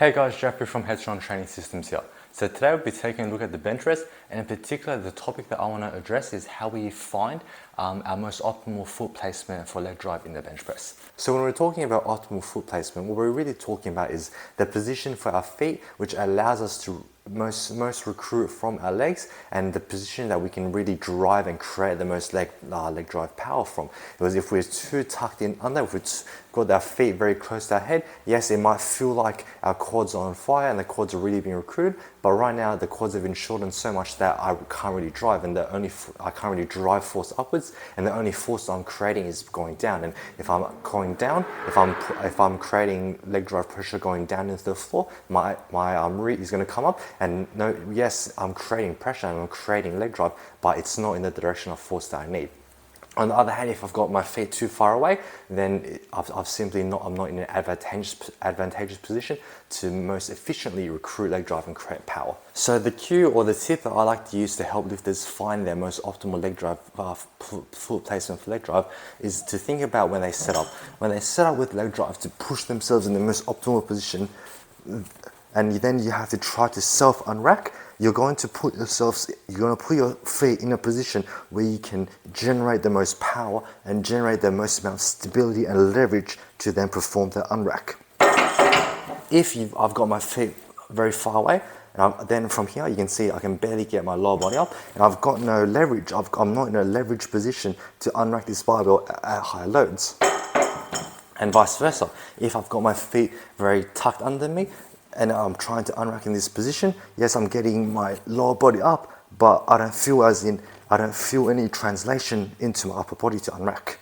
Hey guys, Jeffrey from Headstrong Training Systems here. So today we'll be taking a look at the bench press, and in particular the topic that I want to address is how we find our most optimal foot placement for leg drive in the bench press. So when we're talking about optimal foot placement, what we're really talking about is the position for our feet, which allows us to most recruit from our legs, and the position that we can really drive and create the most leg drive power from. Because if we're too tucked in under, if we've got our feet very close to our head, yes, it might feel like our quads are on fire and the quads are really being recruited, but right now the quads have been shortened so much that I can't really drive, and I can't really drive force upwards, and the only force I'm creating is going down. And if I'm going down, if I'm creating leg drive pressure going down into the floor, my rear is going to come up, and no, yes, I'm creating pressure and I'm creating leg drive, but it's not in the direction of force that I need. On the other hand, if I've got my feet too far away, then I'm not in an advantageous position to most efficiently recruit leg drive and create power. So the cue or the tip that I like to use to help lifters find their most optimal leg drive, foot placement for leg drive, is to think about when they set up. When they set up with leg drive, to push themselves in the most optimal position, and then you have to try to self-unrack. You're going to put your feet in a position where you can generate the most power and generate the most amount of stability and leverage to then perform the unrack. If I've got my feet very far away, and then from here you can see I can barely get my lower body up, and I've got no leverage. I'm not in a leverage position to unrack this barbell at higher loads. And vice versa. If I've got my feet very tucked under me, and I'm trying to unrack in this position, yes, I'm getting my lower body up, but I don't feel any translation into my upper body to unrack.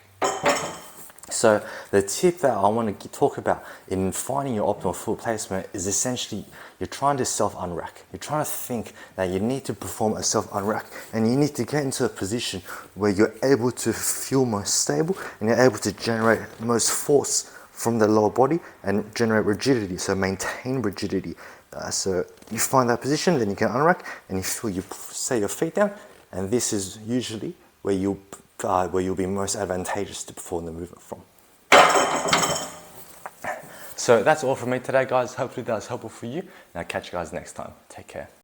So the tip that I want to talk about in finding your optimal foot placement is essentially you're trying to self-unrack. You're trying to think that you need to perform a self-unrack, and you need to get into a position where you're able to feel most stable and you're able to generate most force from the lower body and generate rigidity, so maintain rigidity. So you find that position, then you can unrack, and you set your feet down, and this is usually where you'll be most advantageous to perform the movement from. So that's all from me today, guys. Hopefully that was helpful for you, and I'll catch you guys next time. Take care.